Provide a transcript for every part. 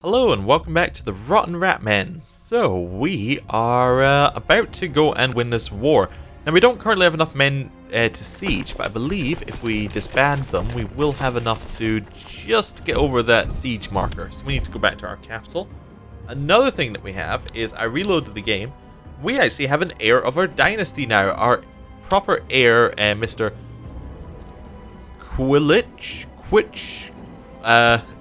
Hello and welcome back to the Rotten Ratmen. So we are about to go and win this war. Now we don't currently have enough men to siege, but I believe if we disband them, we will have enough to just get over that siege marker. So we need to go back to our capital. Another thing that we have is I reloaded the game. We actually have an heir of our dynasty now. Our proper heir, Mr.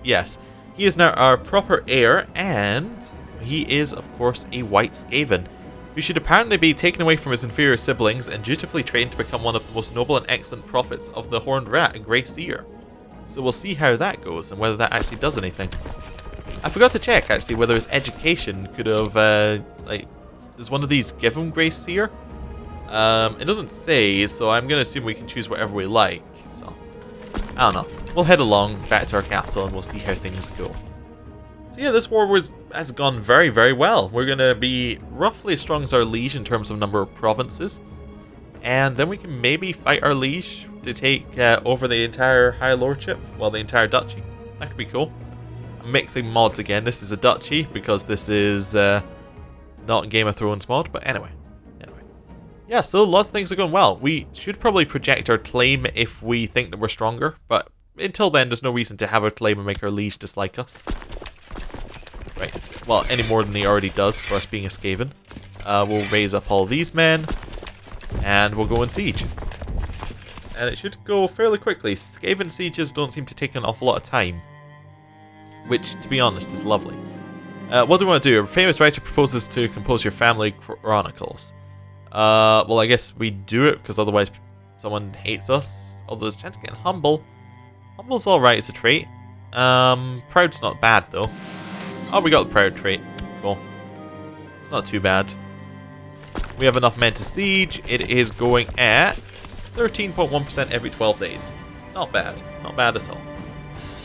Yes. He is now our proper heir, and he is, of course, a white Skaven, who should apparently be taken away from his inferior siblings and dutifully trained to become one of the most noble and excellent prophets of the Horned Rat and Grey Seer. So we'll see how that goes and whether that actually does anything. I forgot to check, actually, whether his education could have, does one of these give him Grey Seer? It doesn't say, so I'm going to assume we can choose whatever we like. So, I don't know. We'll head along back to our capital and we'll see how things go. So yeah, this war has gone very, very well. We're going to be roughly as strong as our liege in terms of number of provinces. And then we can maybe fight our liege to take over the entire High Lordship. Well, the entire duchy. That could be cool. I'm mixing mods again. This is a duchy because this is not a Game of Thrones mod. But anyway. Yeah, so lots of things are going well. We should probably project our claim if we think that we're stronger. But until then, there's no reason to have our claim and make our liege dislike us. Right. Well, any more than he already does for us being a Skaven. We'll raise up all these men. And we'll go and siege. And it should go fairly quickly. Skaven sieges don't seem to take an awful lot of time. Which, to be honest, is lovely. What do we want to do? A famous writer proposes to compose your family chronicles. Well, I guess we do it because otherwise someone hates us. Although there's a chance of getting humble. Humble's alright, it's a trait. Proud's not bad though. Oh, we got the proud trait. Cool. It's not too bad. We have enough men to siege. It is going at 13.1% every 12 days. Not bad. Not bad at all.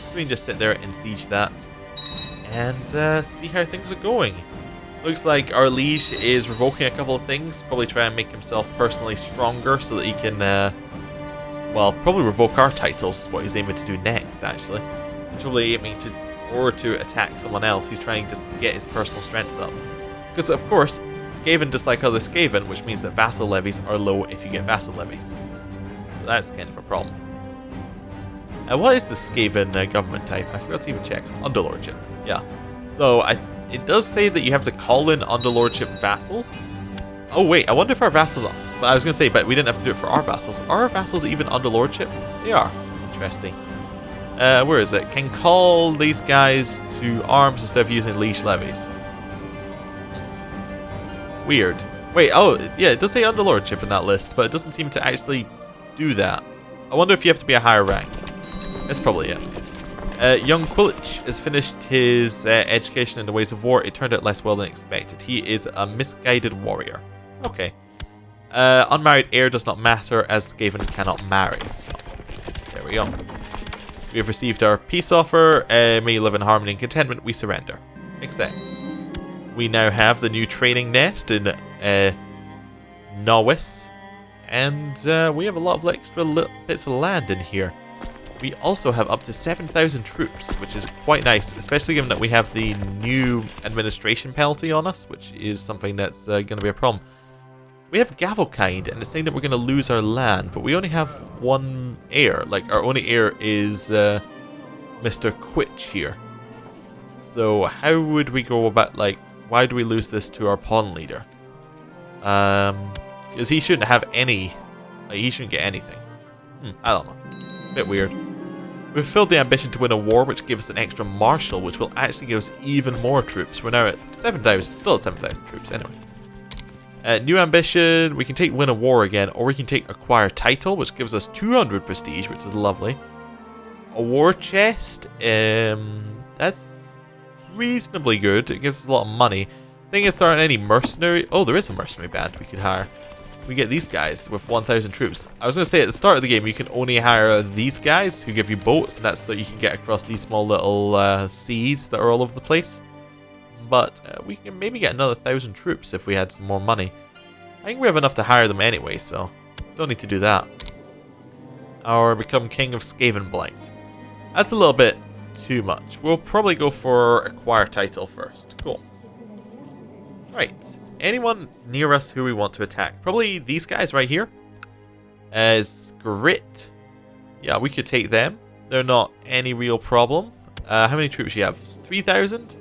So we can just sit there and siege that. And see how things are going. Looks like our liege is revoking a couple of things. Probably try and make himself personally stronger so that he can, well, probably revoke our titles is what he's aiming to do next, actually. He's probably aiming to attack someone else. He's trying just to get his personal strength up. Because, of course, Skaven dislike other Skaven, which means that vassal levies are low if you get vassal levies. So that's kind of a problem. What is the Skaven government type? I forgot to even check. Underlordship. Yeah. So, it does say that you have to call in underlordship vassals. Oh wait, I wonder if our vassals... I was going to say, but we didn't have to do it for our vassals. Are our vassals even underlordship? They are. Interesting. Where is it? Can call these guys to arms instead of using liege levies. Weird. Wait, oh, yeah, it does say underlordship in that list, but it doesn't seem to actually do that. I wonder if you have to be a higher rank. That's probably it. Young Quilich has finished his education in the ways of war. It turned out less well than expected. He is a misguided warrior. Okay. Unmarried heir does not matter as Skaven cannot marry. So, there we go. We have received our peace offer. May you live in harmony and contentment. We surrender. Accept. We now have the new training nest in Norwis. And we have a lot of extra bits of land in here. We also have up to 7,000 troops, which is quite nice, especially given that we have the new administration penalty on us, which is something that's going to be a problem. We have Gavelkind, and it's saying that we're going to lose our land, but we only have one heir. Like, our only heir is Mr. Quitch here. So, how would we go about, like, why do we lose this to our pawn leader? Because he shouldn't have any, like, he shouldn't get anything. I don't know. Bit weird. We've fulfilled the ambition to win a war, which gives us an extra marshal, which will actually give us even more troops. We're now at 7,000, still at 7,000 troops anyway. New ambition, we can take win a war again, or we can take acquire title, which gives us 200 prestige, which is lovely. A war chest, that's reasonably good. It gives us a lot of money. Thing is, there aren't any mercenary. Oh, there is a mercenary band we could hire. We get these guys with 1,000 troops. I was going to say at the start of the game you can only hire these guys who give you boats, and that's so you can get across these small little seas that are all over the place. But we can maybe get another 1,000 troops if we had some more money. I think we have enough to hire them anyway, so don't need to do that. Or become King of Skaven Blight. That's a little bit too much. We'll probably go for acquire title first. Cool. Right. Anyone near us who we want to attack? Probably these guys right here. As Grit. Yeah, we could take them. They're not any real problem. How many troops you have? 3,000?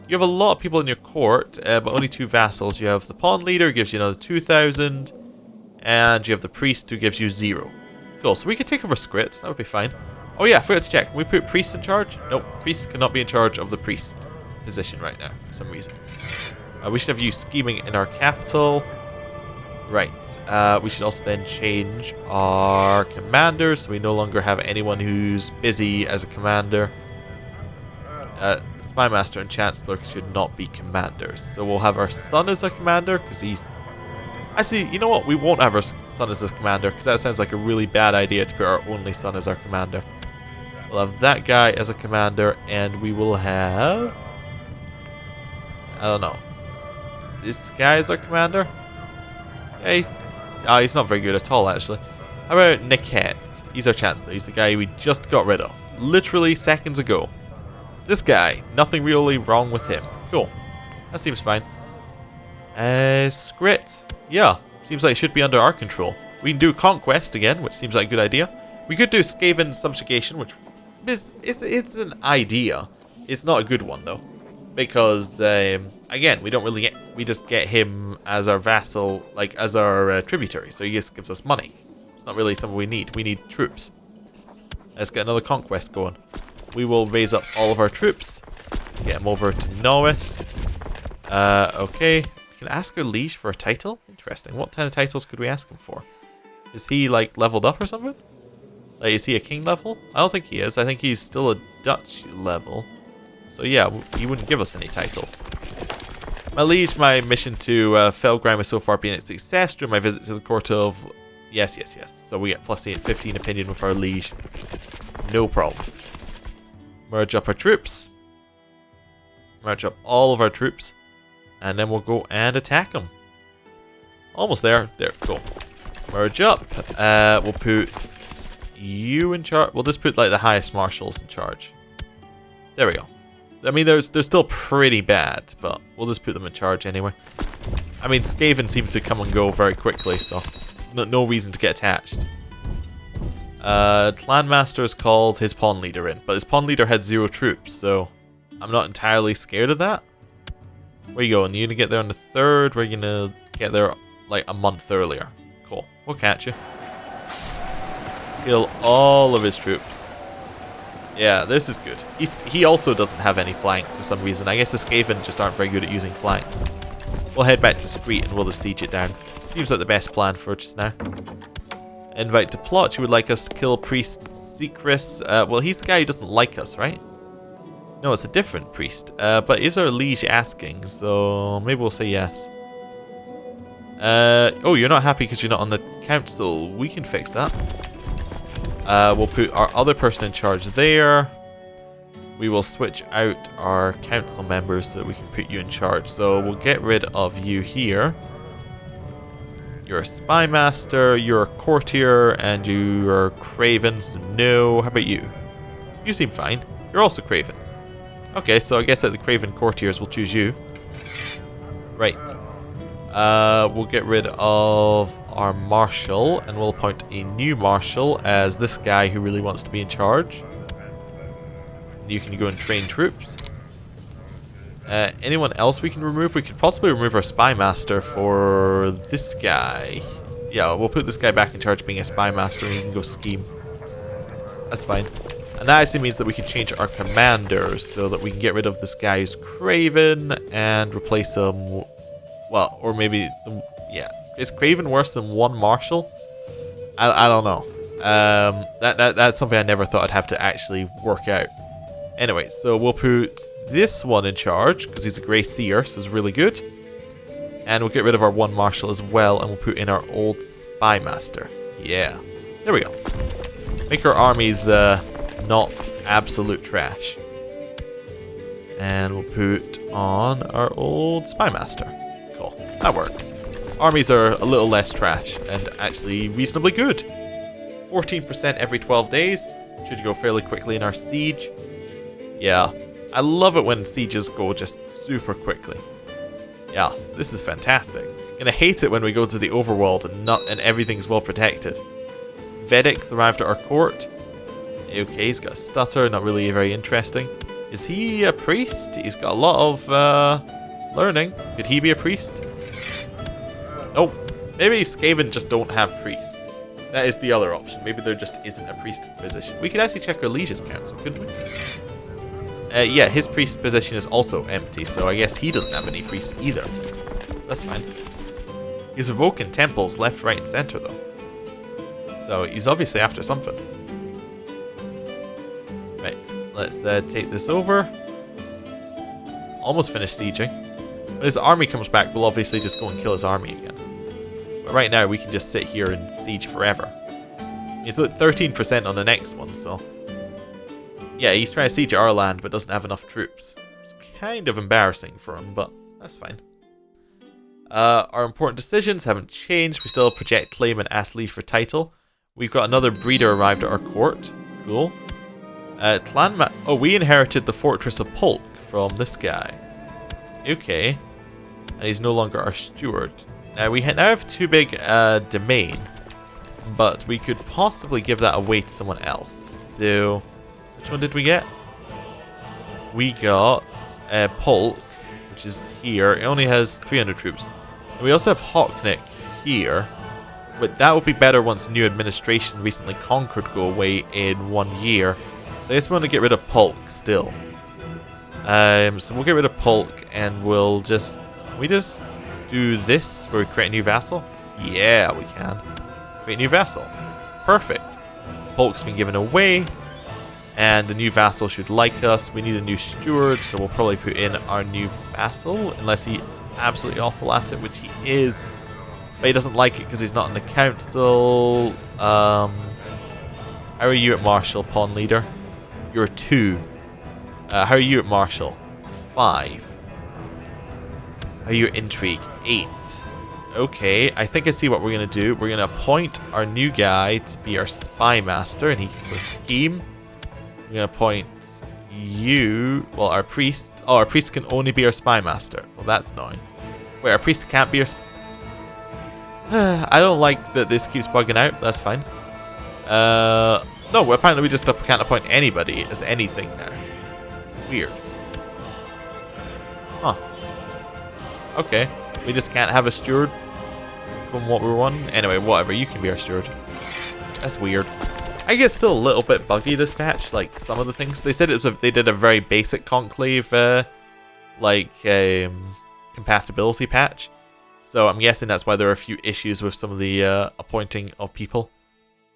You have a lot of people in your court, but only 2 vassals. You have the pawn leader, who gives you another 2,000. And you have the priest, who gives you 0. Cool, so we could take over Skrit. That would be fine. Oh yeah, I forgot to check. Can we put priest in charge? Nope, priest cannot be in charge of the priest position right now, for some reason. We should have you scheming in our capital. Right. We should also then change our commanders, so we no longer have anyone who's busy as a commander. Spymaster and Chancellor should not be commanders. So we'll have our son as a commander, because he's... Actually, you know what? We won't have our son as a commander, because that sounds like a really bad idea to put our only son as our commander. We'll have that guy as a commander, and we will have... I don't know. This guy is our commander? Yeah, he's not very good at all, actually. How about Niket? He's our Chancellor. He's the guy we just got rid of. Literally seconds ago. This guy. Nothing really wrong with him. Cool. That seems fine. Skrit. Yeah. Seems like it should be under our control. We can do Conquest again, which seems like a good idea. We could do Skaven Subjugation, which is it's an idea. It's not a good one, though. Because, again, we don't really get... We just get him as our vassal, like, as our tributary. So he just gives us money. It's not really something we need. We need troops. Let's get another conquest going. We will raise up all of our troops. Get him over to Norris. Okay. We can ask our liege for a title? Interesting. What kind of titles could we ask him for? Is he, like, leveled up or something? Like, is he a king level? I don't think he is. I think he's still a Dutch level. So yeah, he wouldn't give us any titles. My liege, my mission to Felgrim has so far been a success during my visit to the court of... Yes. So we get plus 15 opinion with our liege. No problem. Merge up our troops. Merge up all of our troops. And then we'll go and attack them. Almost there. There, cool. Merge up. We'll put you in charge. We'll just put like the highest marshals in charge. There we go. I mean, they're still pretty bad, but we'll just put them in charge anyway. I mean, Skaven seems to come and go very quickly, so no reason to get attached. Clanmaster has called his pawn leader in, but his pawn leader had 0 troops, so I'm not entirely scared of that. Where you going? You're gonna get there on the 3rd? We're gonna get there like a month earlier. Cool. We'll catch you. Kill all of his troops. Yeah, this is good. He also doesn't have any flanks for some reason. I guess the Skaven just aren't very good at using flanks. We'll head back to Secrete and we'll just siege it down. Seems like the best plan for just now. Invite to plot. You would like us to kill Priest Secris. Well, he's the guy who doesn't like us, right? No, it's a different priest. But is our liege asking? So maybe we'll say yes. Oh, you're not happy because you're not on the council. We can fix that. We'll put our other person in charge there. We will switch out our council members so that we can put you in charge. So we'll get rid of you here. You're a spy master, you're a courtier, and you're craven, so no. How about you? You seem fine. You're also craven. Okay, so I guess that the craven courtiers will choose you. Right. We'll get rid of our marshal, and we'll appoint a new marshal as this guy who really wants to be in charge. You can go and train troops. Anyone else we can remove? We could possibly remove our spy master for this guy. Yeah, we'll put this guy back in charge of being a spy master and he can go scheme. That's fine. And that actually means that we can change our commanders so that we can get rid of this guy who's craven and replace him. Well, or maybe, yeah. Is Craven worse than 1 marshal? I don't know. That's something I never thought I'd have to actually work out. Anyway, so we'll put this one in charge because he's a Grey Seer, so it's really good. And we'll get rid of our 1 marshal as well, and we'll put in our old spy master. Yeah, there we go. Make our armies not absolute trash. And we'll put on our old spy master. Cool, that works. Armies are a little less trash and actually reasonably good. 14% every 12 days. Should go fairly quickly in our siege. Yeah, I love it when sieges go just super quickly. Yes, this is fantastic. Gonna hate it when we go to the overworld and everything's well protected. Vedek's arrived at our court. Okay, he's got a stutter, not really very interesting. Is he a priest? He's got a lot of learning. Could he be a priest? Nope. Maybe Skaven just don't have priests. That is the other option. Maybe there just isn't a priest position. We could actually check our liege's council, couldn't we? Yeah, his priest position is also empty, so I guess he doesn't have any priests either. So that's fine. He's revoking temples left, right, and center, though. So he's obviously after something. Right, let's take this over. Almost finished sieging. When his army comes back, we'll obviously just go and kill his army again. But right now, we can just sit here and siege forever. He's at 13% on the next one, so... Yeah, he's trying to siege our land, but doesn't have enough troops. It's kind of embarrassing for him, but that's fine. Our important decisions haven't changed. We still project, claim, and ask liege for title. We've got another breeder arrived at our court. Cool. Oh, we inherited the fortress of Polk from this guy. Okay. And he's no longer our steward. Now, we now have too big a domain, but we could possibly give that away to someone else. So... Which one did we get? We got Polk, which is here. It only has 300 troops. And we also have Hocknick here. But that would be better once new administration recently conquered go away in 1 year. So I guess we want to get rid of Polk still. So we'll get rid of Polk and we'll just... Can we just do this where we create a new vassal? Yeah, we can. Create a new vassal. Perfect. Polk's been given away. And the new vassal should like us. We need a new steward, so we'll probably put in our new vassal, unless he's absolutely awful at it, which he is. But he doesn't like it because he's not in the council. How are you at Marshal, Pawn Leader? You're 2. How are you at Marshal? 5. How are you at Intrigue? 8. Okay, I think I see what we're going to do. We're going to appoint our new guy to be our spy master, and he can go scheme. We're going to appoint you... Well, our priest... Oh, our priest can only be our spy master. Well, that's annoying. Wait, our priest can't be our... I don't like that this keeps bugging out. That's fine. No, apparently we just can't appoint anybody as anything now. Weird. Huh. Okay. We just can't have a steward from what we were wanting. Anyway, whatever. You can be our steward. That's weird. I guess still a little bit buggy this patch, like some of the things. They said it was they did a very basic conclave compatibility patch. So I'm guessing that's why there are a few issues with some of the appointing of people.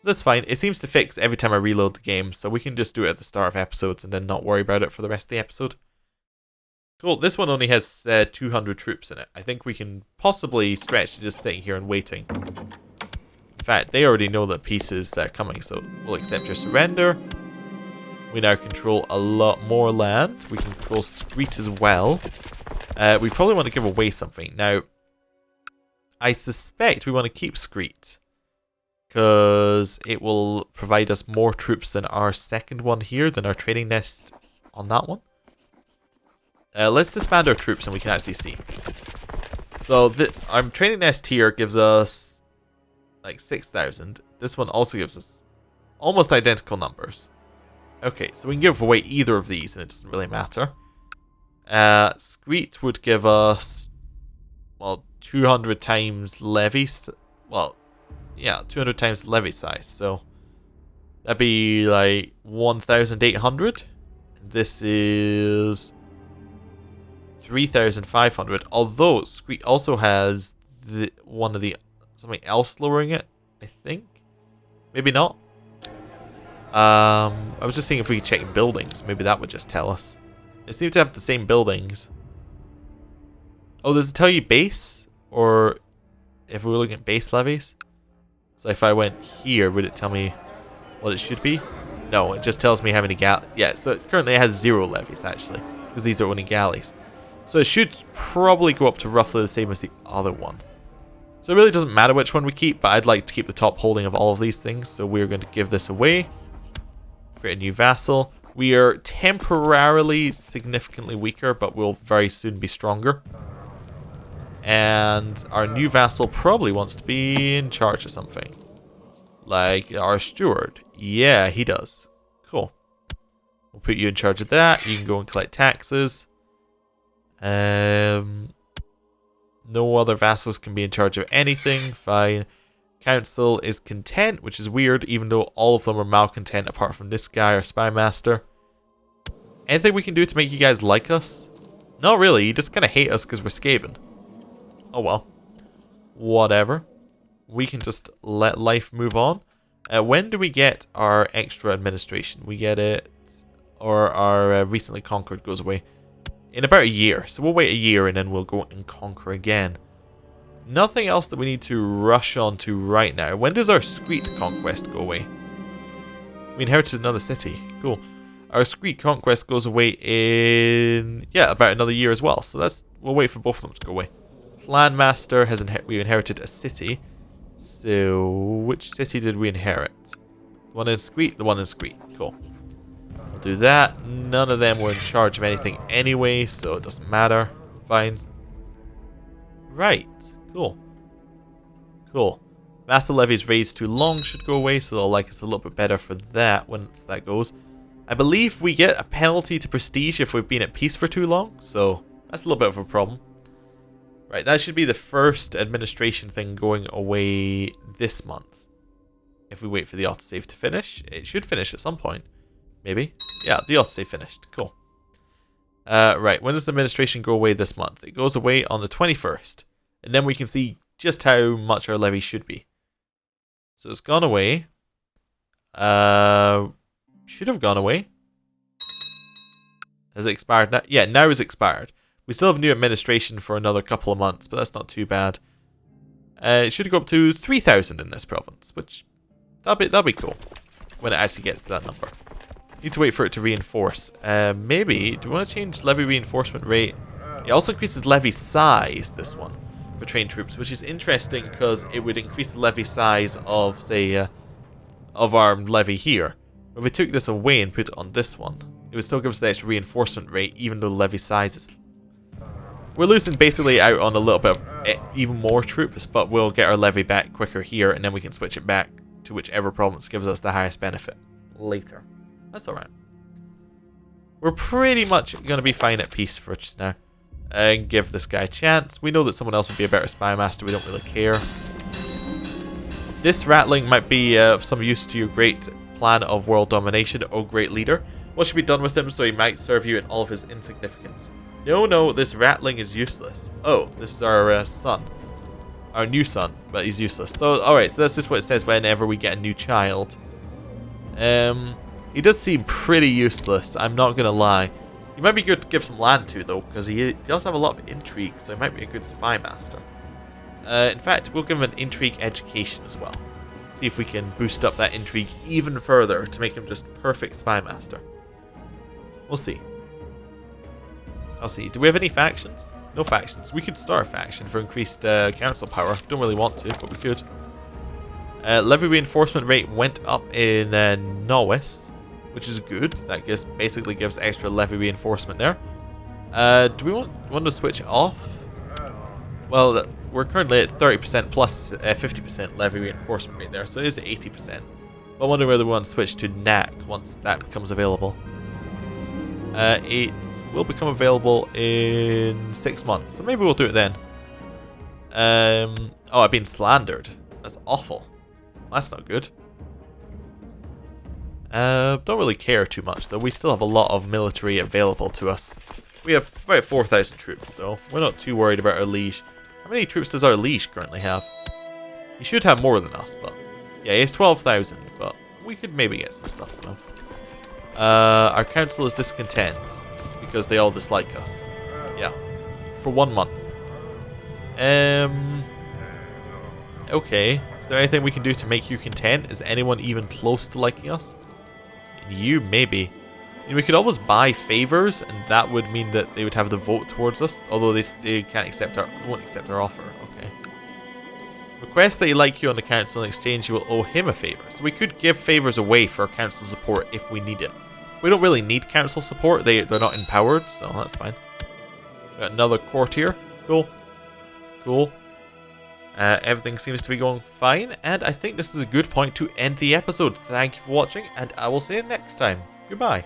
That's fine. It seems to fix every time I reload the game, so we can just do it at the start of episodes and then not worry about it for the rest of the episode. Cool. This one only has 200 troops in it. I think we can possibly stretch to just sitting here and waiting. In fact, they already know that peace is coming, so we'll accept your surrender. We now control a lot more land. We can control Screet as well. We probably want to give away something. Now, I suspect we want to keep Screet, because it will provide us more troops than our second one here, than our training nest on that one. Let's disband our troops and we can actually see. So, our training nest here gives us like 6,000. This one also gives us almost identical numbers. Okay, so we can give away either of these and it doesn't really matter. Screet would give us, well, 200 times levy. Well, yeah, 200 times levy size. So that'd be like 1,800. This is 3,500. Although Screet also has something else lowering it, I think. Maybe not. I was just seeing if we could check buildings. Maybe that would just tell us. It seems to have the same buildings. Oh, does it tell you base? Or if we were looking at base levies? So if I went here, would it tell me what it should be? No, it just tells me how many galleys. Yeah, so it currently has 0 levies, actually. Because these are only galleys. So it should probably go up to roughly the same as the other one. So it really doesn't matter which one we keep, but I'd like to keep the top holding of all of these things. So we're going to give this away. Create a new vassal. We are temporarily significantly weaker, but we'll very soon be stronger. And our new vassal probably wants to be in charge of something. Like our steward. Yeah, he does. Cool. We'll put you in charge of that. You can go and collect taxes. No other vassals can be in charge of anything. Fine. Council is content, which is weird, even though all of them are malcontent apart from this guy, our spy master. Anything we can do to make you guys like us? Not really. You just kind of hate us because we're Skaven. Oh well. Whatever. We can just let life move on. When do we get our extra administration? We get it, or our recently conquered goes away. In about a year. So we'll wait a year and then we'll go and conquer again. Nothing else that we need to rush on to right now. When does our Screet conquest go away? We inherited another city. Cool. Our Screet conquest goes away in, yeah, about another year as well. So we'll wait for both of them to go away. Landmaster has we inherited a city. So which city did we inherit? The one in Screet, the one in Screet. Cool. We'll do that. None of them were in charge of anything anyway, so it doesn't matter. Fine. Right. Cool. Cool. Vassal levies raised too long should go away, so they'll like us a little bit better for that once that goes. I believe we get a penalty to prestige if we've been at peace for too long, so that's a little bit of a problem. Right, that should be the first administration thing going away this month. If we wait for the autosave to finish. It should finish at some point. Maybe. Yeah, the autosave finished. Cool. Right, when does the administration go away this month? It goes away on the 21st. And then we can see just how much our levy should be. So it's gone away. Should have gone away. Has it expired now? Yeah, now it's expired. We still have new administration for another couple of months, but that's not too bad. It should go up to 3,000 in this province, which that'll be cool when it actually gets to that number. Need to wait for it to reinforce. Maybe, do we want to change levy reinforcement rate? It also increases levy size, this one, for trained troops, which is interesting because it would increase the levy size of, say, of our levy here. If we took this away and put it on this one, it would still give us the extra reinforcement rate, even though the levy size is... We're losing basically out on a little bit of even more troops, but we'll get our levy back quicker here, and then we can switch it back to whichever province gives us the highest benefit later. That's alright. We're pretty much going to be fine at peace for just now. And give this guy a chance. We know that someone else would be a better spy master. We don't really care. This rattling might be of some use to your great plan of world domination, oh great leader. What should be done with him so he might serve you in all of his insignificance? No, this rattling is useless. Oh, this is our son. Our new son, but he's useless. So, alright, so that's just what it says whenever we get a new child. He does seem pretty useless, I'm not going to lie. He might be good to give some land to, though, because he does have a lot of intrigue, so he might be a good spy master. In fact, we'll give him an intrigue education as well. See if we can boost up that intrigue even further to make him just perfect spy master. We'll see. I'll see. Do we have any factions? No factions. We could start a faction for increased council power. Don't really want to, but we could. Levy reinforcement rate went up in Norwest, which is good. That basically gives extra levy reinforcement there. Do we want to switch off? Well, we're currently at 30% plus 50% levy reinforcement rate there, so it is 80%. But I wonder whether we want to switch to NAC once that becomes available. It will become available in 6 months, so maybe we'll do it then. Oh, I've been slandered. That's awful. That's not good. Don't really care too much, though. We still have a lot of military available to us. We have about 4,000 troops, so we're not too worried about our liege. How many troops does our liege currently have? He should have more than us, but... Yeah, he has 12,000, but we could maybe get some stuff from him. Our council is discontent, because they all dislike us. Yeah. For 1 month. Okay. Is there anything we can do to make you content? Is anyone even close to liking us? You, maybe. We could always buy favors, and that would mean that they would have the vote towards us, although they can't accept won't accept our offer. Okay. Request that he like you on the council. In exchange, you will owe him a favor. So we could give favors away for council support if we need it. We don't really need council support. They're not empowered, so that's fine. Got another courtier. Cool. Cool. Everything seems to be going fine, and I think this is a good point to end the episode. Thank you for watching, and I will see you next time. Goodbye.